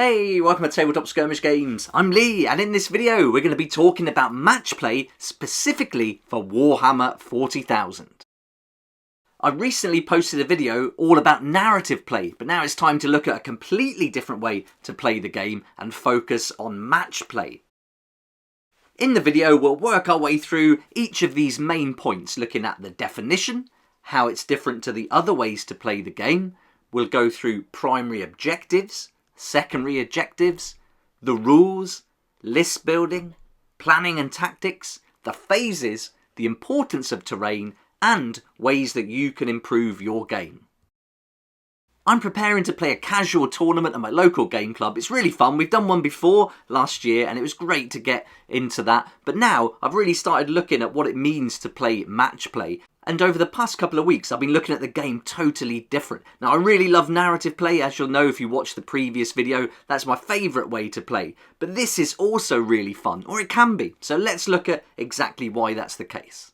Hey, welcome to Tabletop Skirmish Games. I'm Lee, and in this video we're going to be talking about match play specifically for Warhammer 40,000. I recently posted a video all about narrative play, but now it's time to look at a completely different way to play the game and focus on match play. In the video we'll work our way through each of these main points, looking at the definition, how it's different to the other ways to play the game. We'll go through primary objectives, secondary objectives, the rules, list building, planning and tactics, the phases, the importance of terrain, and ways that you can improve your game. I'm preparing to play a casual tournament at my local game club. It's really fun. We've done one before last year and it was great to get into that. But now I've really started looking at what it means to play match play. And over the past couple of weeks, I've been looking at the game totally different. Now, I really love narrative play, as you'll know if you watched the previous video. That's my favourite way to play. But this is also really fun, or it can be. So let's look at exactly why that's the case.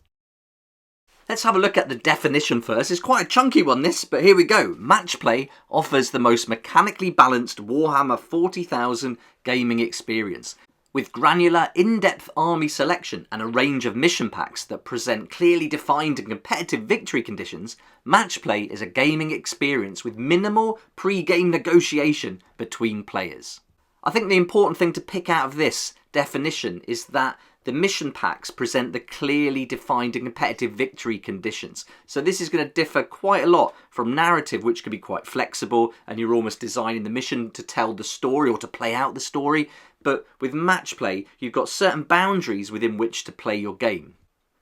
Let's have a look at the definition first. It's quite a chunky one, this, but here we go. Match play offers the most mechanically balanced Warhammer 40,000 gaming experience, with granular, in-depth army selection and a range of mission packs that present clearly defined and competitive victory conditions. Match play is a gaming experience with minimal pre-game negotiation between players. I think the important thing to pick out of this definition is that the mission packs present the clearly defined and competitive victory conditions. So this is going to differ quite a lot from narrative, which can be quite flexible and you're almost designing the mission to tell the story or to play out the story. But with match play, you've got certain boundaries within which to play your game.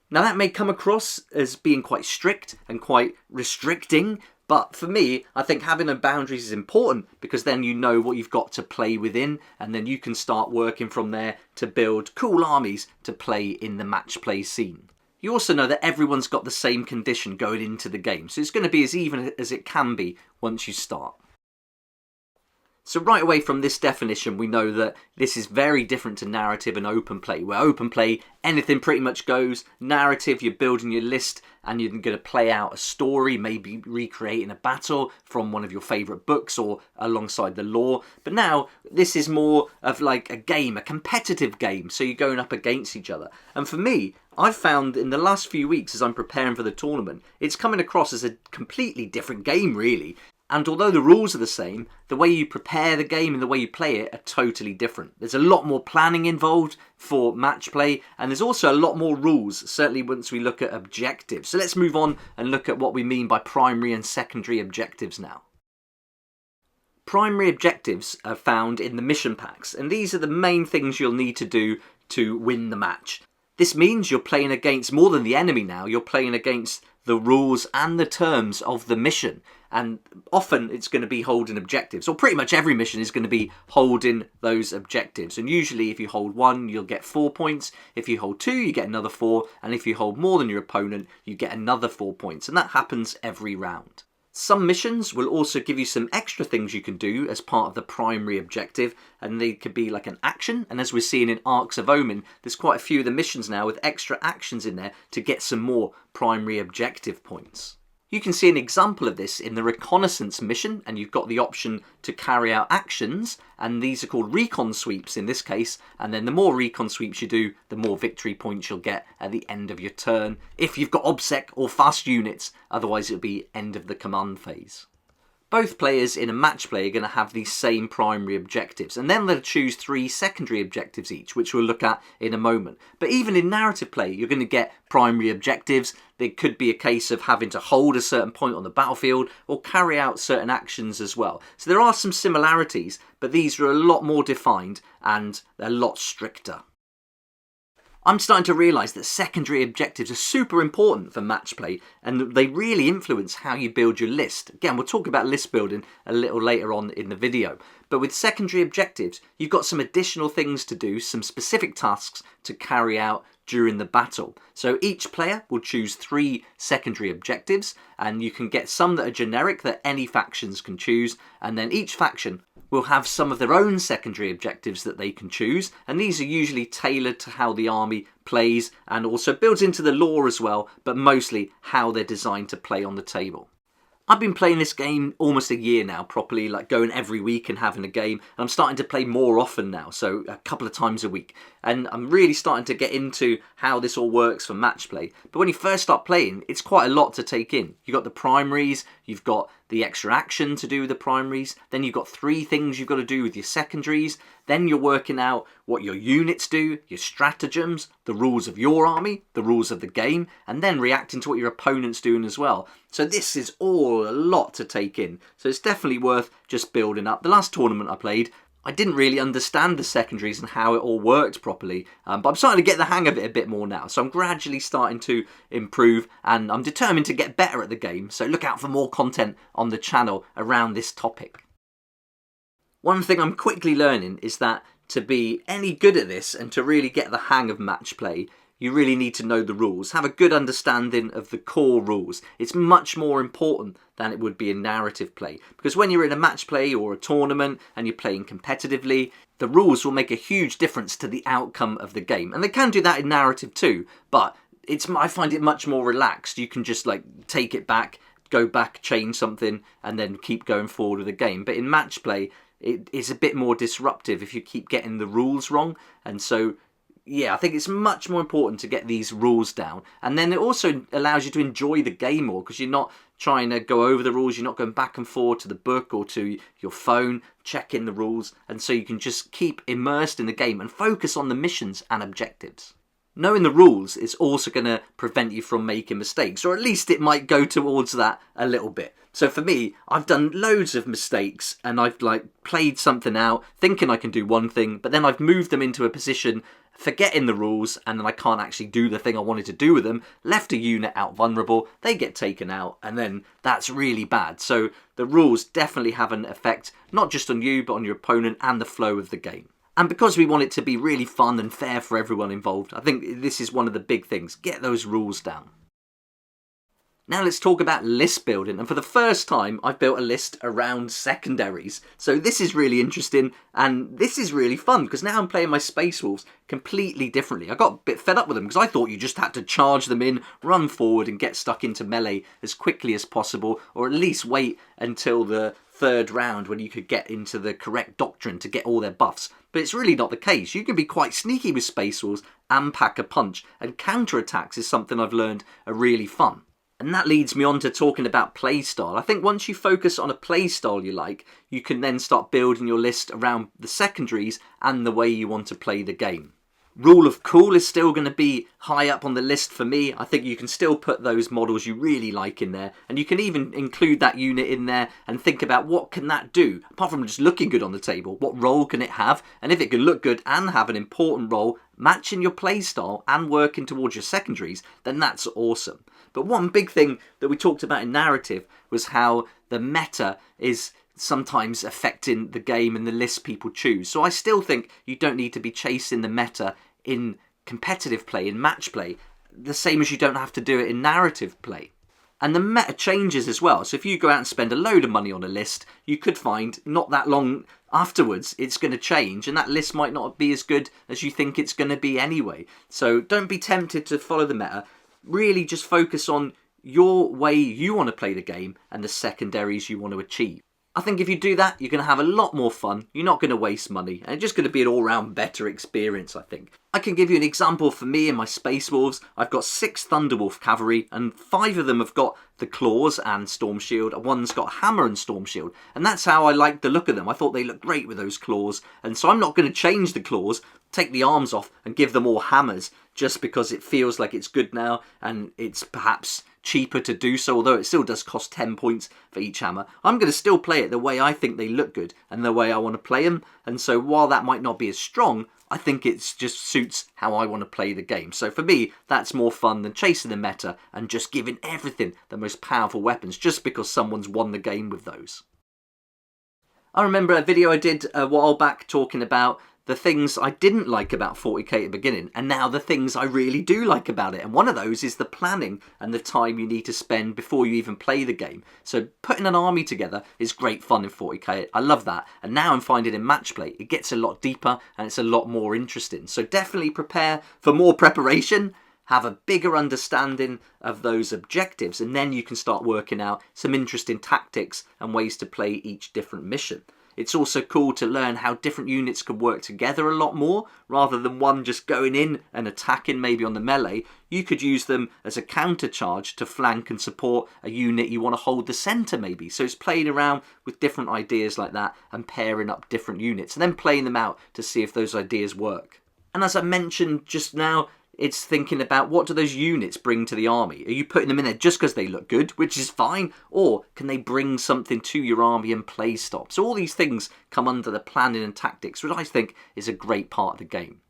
Now that may come across as being quite strict and quite restricting, but for me, I think having no boundaries is important because then you know what you've got to play within and then you can start working from there to build cool armies to play in the match play scene. You also know that everyone's got the same condition going into the game, so it's going to be as even as it can be once you start. So right away from this definition, we know that this is very different to narrative and open play. Where open play, anything pretty much goes. Narrative, you're building your list and you're going to play out a story, maybe recreating a battle from one of your favourite books or alongside the lore. But now, this is more of like a game, a competitive game. So you're going up against each other. And for me, I've found in the last few weeks as I'm preparing for the tournament, it's coming across as a completely different game, really. And although the rules are the same, the way you prepare the game and the way you play it are totally different. There's a lot more planning involved for match play, and there's also a lot more rules, certainly once we look at objectives. So let's move on and look at what we mean by primary and secondary objectives now. Primary objectives are found in the mission packs, and these are the main things you'll need to do to win the match. This means you're playing against more than the enemy now, you're playing against the rules and the terms of the mission. And often it's going to be holding objectives, or pretty much every mission is going to be holding those objectives. And usually if you hold 1, you'll get 4 points. If you hold 2, you get another 4. And if you hold more than your opponent, you get another 4 points. And that happens every round. Some missions will also give you some extra things you can do as part of the primary objective, and they could be like an action, and as we're seeing in Arcs of Omen, there's quite a few of the missions now with extra actions in there to get some more primary objective points. You can see an example of this in the reconnaissance mission, and you've got the option to carry out actions, and these are called recon sweeps in this case, and then the more recon sweeps you do, the more victory points you'll get at the end of your turn, if you've got OBSEC or fast units, otherwise it'll be end of the command phase. Both players in a match play are going to have these same primary objectives, and then they'll choose 3 secondary objectives each, which we'll look at in a moment. But even in narrative play, you're going to get primary objectives. There could be a case of having to hold a certain point on the battlefield or carry out certain actions as well. So there are some similarities, but these are a lot more defined and they're a lot stricter. I'm starting to realise that secondary objectives are super important for match play and they really influence how you build your list. Again, we'll talk about list building a little later on in the video. But with secondary objectives, you've got some additional things to do, some specific tasks to carry out during the battle. So each player will choose 3 secondary objectives, and you can get some that are generic that any factions can choose, and then each faction will have some of their own secondary objectives that they can choose, and these are usually tailored to how the army plays and also builds into the lore as well, but mostly how they're designed to play on the table. I've been playing this game almost a year now, properly, like going every week and having a game, and I'm starting to play more often now, so a couple of times a week, and I'm really starting to get into how this all works for match play. But when you first start playing, it's quite a lot to take in. You've got the primaries, you've got the extra action to do with the primaries, then you've got 3 things you've got to do with your secondaries, then you're working out what your units do, your stratagems, the rules of your army, the rules of the game, and then reacting to what your opponent's doing as well. So this is all a lot to take in. So it's definitely worth just building up. The last tournament I played, I didn't really understand the secondaries and how it all worked properly, but I'm starting to get the hang of it a bit more now. So I'm gradually starting to improve, and I'm determined to get better at the game. So look out for more content on the channel around this topic. One thing I'm quickly learning is that to be any good at this and to really get the hang of match play, you really need to know the rules, have a good understanding of the core rules. It's much more important than it would be in narrative play, because when you're in a match play or a tournament and you're playing competitively, the rules will make a huge difference to the outcome of the game. And they can do that in narrative too, but I find it much more relaxed. You can just like take it back, go back, change something, and then keep going forward with the game. But in match play, it is a bit more disruptive if you keep getting the rules wrong. And so, yeah, I think it's much more important to get these rules down. And then it also allows you to enjoy the game more, because you're not trying to go over the rules. You're not going back and forth to the book or to your phone, checking the rules. And so you can just keep immersed in the game and focus on the missions and objectives. Knowing the rules is also going to prevent you from making mistakes, or at least it might go towards that a little bit. So for me, I've done loads of mistakes, and I've like played something out thinking I can do one thing, but then I've moved them into a position forgetting the rules, and then I can't actually do the thing I wanted to do with them, left a unit out vulnerable, they get taken out, and then that's really bad. So the rules definitely have an effect, not just on you, but on your opponent and the flow of the game. And because we want it to be really fun and fair for everyone involved, I think this is one of the big things. Get those rules down. Now let's talk about list building, and for the first time I've built a list around secondaries. So this is really interesting, and this is really fun, because now I'm playing my Space Wolves completely differently. I got a bit fed up with them, because I thought you just had to charge them in, run forward and get stuck into melee as quickly as possible, or at least wait until the 3rd round when you could get into the correct doctrine to get all their buffs. But it's really not the case. You can be quite sneaky with Space Wolves and pack a punch, and counterattacks is something I've learned are really fun. And that leads me on to talking about playstyle. I think once you focus on a playstyle you like, you can then start building your list around the secondaries and the way you want to play the game. Rule of Cool is still going to be high up on the list for me. I think you can still put those models you really like in there, and you can even include that unit in there and think about what can that do, apart from just looking good on the table. What role can it have? And if it can look good and have an important role, matching your playstyle and working towards your secondaries, then that's awesome. But one big thing that we talked about in narrative was how the meta is sometimes affecting the game and the list people choose. So I still think you don't need to be chasing the meta in competitive play, in match play, the same as you don't have to do it in narrative play. And the meta changes as well. So if you go out and spend a load of money on a list, you could find not that long afterwards it's going to change, and that list might not be as good as you think it's going to be anyway. So don't be tempted to follow the meta. Really just focus on your way you want to play the game and the secondaries you want to achieve. I think if you do that, you're going to have a lot more fun, you're not going to waste money, and it's just going to be an all-round better experience, I think. I can give you an example for me and my Space Wolves. I've got 6 Thunderwolf Cavalry, and 5 of them have got the Claws and Storm Shield, and one's got Hammer and Storm Shield, and that's how I like the look of them. I thought they looked great with those claws, and so I'm not going to change the claws, take the arms off, and give them all hammers, just because it feels like it's good now, and it's perhaps cheaper to do so, although it still does cost 10 points for each hammer. I'm going to still play it the way I think they look good and the way I want to play them, and so while that might not be as strong, I think it just suits how I want to play the game. So for me, that's more fun than chasing the meta and just giving everything the most powerful weapons just because someone's won the game with those. I remember a video I did a while back talking about the things I didn't like about 40k at the beginning, and now the things I really do like about it. And one of those is the planning and the time you need to spend before you even play the game. So putting an army together is great fun in 40k. I love that. And now I'm finding in match play, it gets a lot deeper and it's a lot more interesting. So definitely prepare for more preparation, have a bigger understanding of those objectives, and then you can start working out some interesting tactics and ways to play each different mission. It's also cool to learn how different units can work together a lot more. Rather than one just going in and attacking maybe on the melee, you could use them as a counter charge to flank and support a unit you want to hold the centre maybe. So it's playing around with different ideas like that and pairing up different units and then playing them out to see if those ideas work. And as I mentioned just now, it's thinking about what do those units bring to the army. Are you putting them in there just because they look good, which is fine, or can they bring something to your army and play stop? So all these things come under the planning and tactics, which I think is a great part of the game.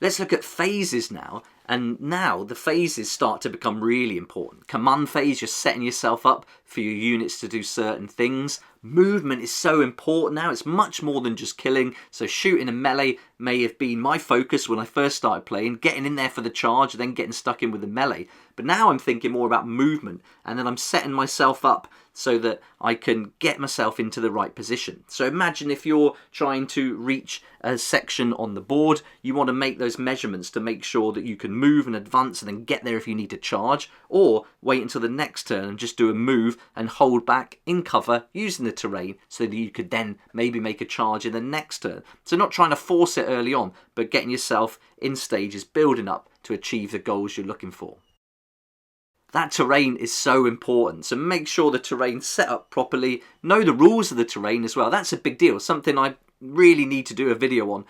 Let's look at phases now, and now the phases start to become really important. Command phase, you're setting yourself up for your units to do certain things. Movement is so important now, it's much more than just killing. So shooting and melee may have been my focus when I first started playing, getting in there for the charge, then getting stuck in with the melee. But now I'm thinking more about movement, and then I'm setting myself up so that I can get myself into the right position. So imagine if you're trying to reach a section on the board, you want to make those measurements to make sure that you can move and advance and then get there if you need to charge, or wait until the next turn and just do a move and hold back in cover using the terrain so that you could then maybe make a charge in the next turn. So not trying to force it early on, but getting yourself in stages, building up to achieve the goals you're looking for. That terrain is so important, so make sure the terrain's set up properly. Know the rules of the terrain as well. That's a big deal, something I really need to do a video on.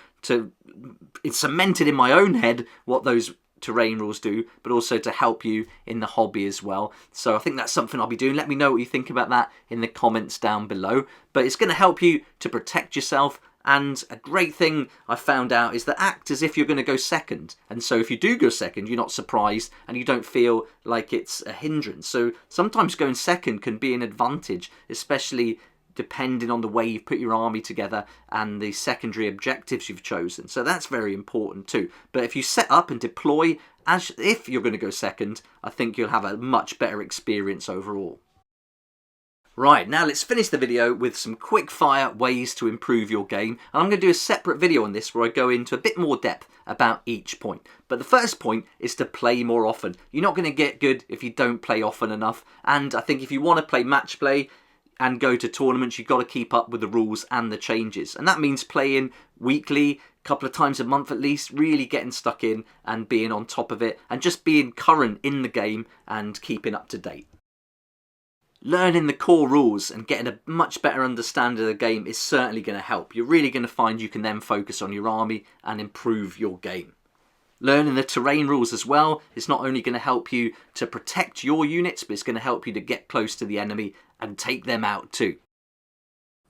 It's cemented in my own head what those terrain rules do, but also to help you in the hobby as well. So I think that's something I'll be doing. Let me know what you think about that in the comments down below. But it's going to help you to protect yourself. And a great thing I found out is that act as if you're going to go second. And so if you do go second, you're not surprised and you don't feel like it's a hindrance. So sometimes going second can be an advantage, especially depending on the way you put your army together and the secondary objectives you've chosen. So that's very important too. But if you set up and deploy as if you're going to go second, I think you'll have a much better experience overall. Right, now let's finish the video with some quick fire ways to improve your game. And I'm going to do a separate video on this where I go into a bit more depth about each point. But the first point is to play more often. You're not going to get good if you don't play often enough. And I think if you want to play match play and go to tournaments, you've got to keep up with the rules and the changes. And that means playing weekly, a couple of times a month at least, really getting stuck in and being on top of it and just being current in the game and keeping up to date. Learning the core rules and getting a much better understanding of the game is certainly going to help. You're really going to find you can then focus on your army and improve your game. Learning the terrain rules as well is not only going to help you to protect your units, but it's going to help you to get close to the enemy and take them out too.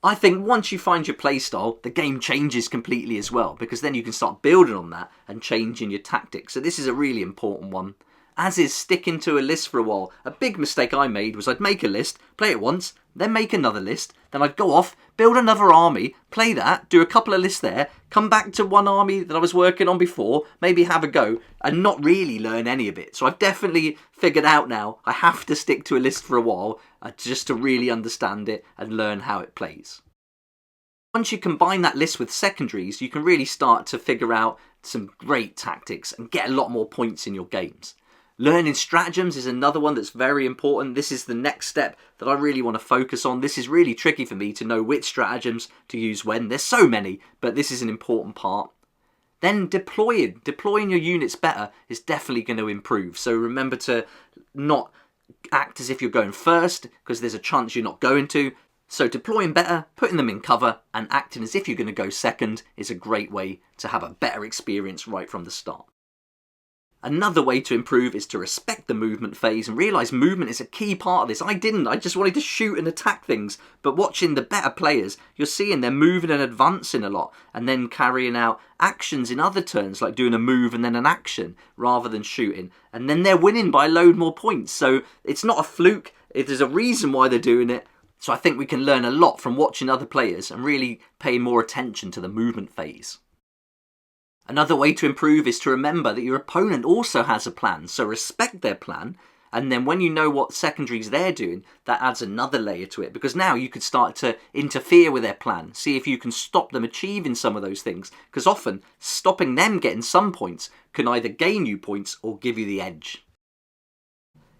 I think once you find your playstyle, the game changes completely as well, because then you can start building on that and changing your tactics. So this is a really important one. As is sticking to a list for a while. A big mistake I made was I'd make a list, play it once, then make another list, then I'd go off, build another army, play that, do a couple of lists there, come back to one army that I was working on before, maybe have a go, and not really learn any of it. So I've definitely figured out now I have to stick to a list for a while just to really understand it and learn how it plays. Once you combine that list with secondaries, you can really start to figure out some great tactics and get a lot more points in your games. Learning stratagems is another one that's very important. This is the next step that I really want to focus on. This is really tricky for me to know which stratagems to use when. There's so many, but this is an important part. Then deploying your units better is definitely going to improve. So remember to not act as if you're going first, because there's a chance you're not going to. So deploying better, putting them in cover, and acting as if you're going to go second is a great way to have a better experience right from the start. Another way to improve is to respect the movement phase and realise movement is a key part of this. I just wanted to shoot and attack things, but watching the better players, you're seeing they're moving and advancing a lot and then carrying out actions in other turns, like doing a move and then an action rather than shooting. And then they're winning by a load more points. So it's not a fluke, there's a reason why they're doing it. So I think we can learn a lot from watching other players and really pay more attention to the movement phase. Another way to improve is to remember that your opponent also has a plan, so respect their plan And then when you know what secondaries they're doing, that adds another layer to it, because now you could start to interfere with their plan, see if you can stop them achieving some of those things, because often stopping them getting some points can either gain you points or give you the edge.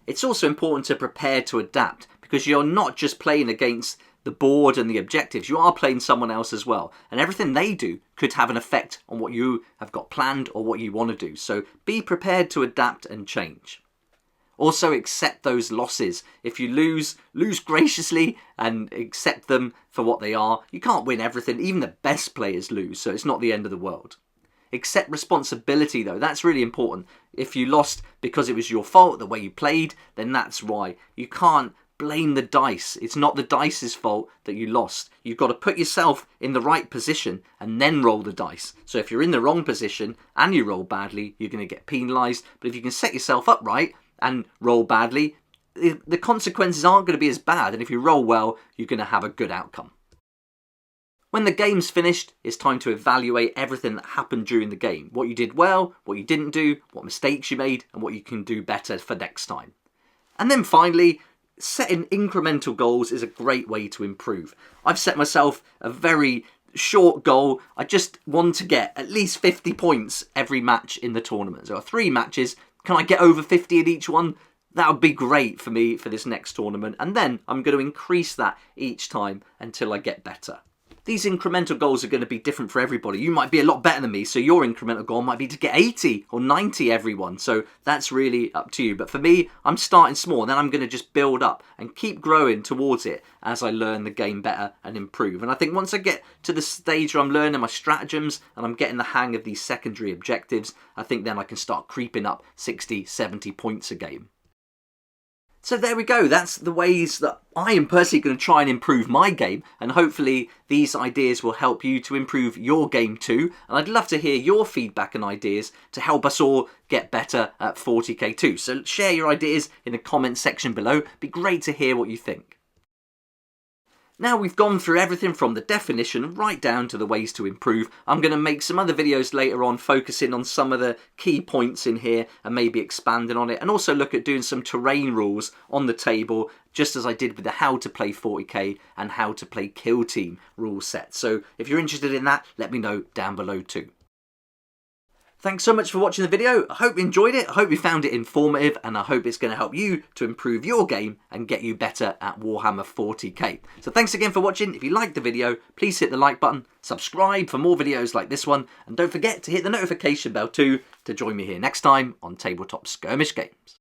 It's also important to prepare to adapt, because you're not just playing against the board and the objectives, you are playing someone else as well, and everything they do could have an effect on what you have got planned or what you want to do. So be prepared to adapt and change. Also accept those losses. If you lose graciously and accept them for what they are. You can't win everything, even the best players lose, so it's not the end of the world. Accept responsibility though, that's really important. If you lost because it was your fault, the way you played, then that's why. You can't blame the dice. It's not the dice's fault that you lost. You've got to put yourself in the right position and then roll the dice. So if you're in the wrong position and you roll badly, you're going to get penalised. But if you can set yourself up right and roll badly, the consequences aren't going to be as bad. And if you roll well, you're going to have a good outcome. When the game's finished, it's time to evaluate everything that happened during the game. What you did well, what you didn't do, what mistakes you made, and what you can do better for next time. And then finally, setting incremental goals is a great way to improve. I've set myself a very short goal. I just want to get at least 50 points every match in the tournament. So 3 matches, can I get over 50 in each one? That would be great for me for this next tournament. And then I'm going to increase that each time until I get better. These incremental goals are going to be different for everybody. You might be a lot better than me, so your incremental goal might be to get 80 or 90 everyone. So that's really up to you. But for me, I'm starting small, and then I'm going to just build up and keep growing towards it as I learn the game better and improve. And I think once I get to the stage where I'm learning my stratagems and I'm getting the hang of these secondary objectives, I think then I can start creeping up 60, 70 points a game. So there we go, that's the ways that I am personally going to try and improve my game, and hopefully these ideas will help you to improve your game too. And I'd love to hear your feedback and ideas to help us all get better at 40k too. So share your ideas in the comment section below, it'd be great to hear what you think. Now we've gone through everything from the definition right down to the ways to improve. I'm going to make some other videos later on focusing on some of the key points in here and maybe expanding on it, and also look at doing some terrain rules on the table, just as I did with the how to play 40k and how to play kill team rule set. So if you're interested in that, let me know down below too. Thanks so much for watching the video. I hope you enjoyed it, I hope you found it informative, and I hope it's going to help you to improve your game and get you better at Warhammer 40k. So thanks again for watching. If you liked the video, please hit the like button, subscribe for more videos like this one, and don't forget to hit the notification bell too to join me here next time on Tabletop Skirmish Games.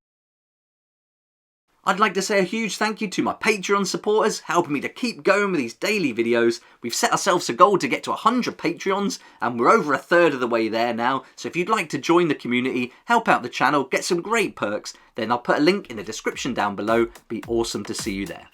I'd like to say a huge thank you to my Patreon supporters, helping me to keep going with these daily videos. We've set ourselves a goal to get to 100 Patreons, and we're over a third of the way there now. So if you'd like to join the community, help out the channel, get some great perks, then I'll put a link in the description down below. Be awesome to see you there.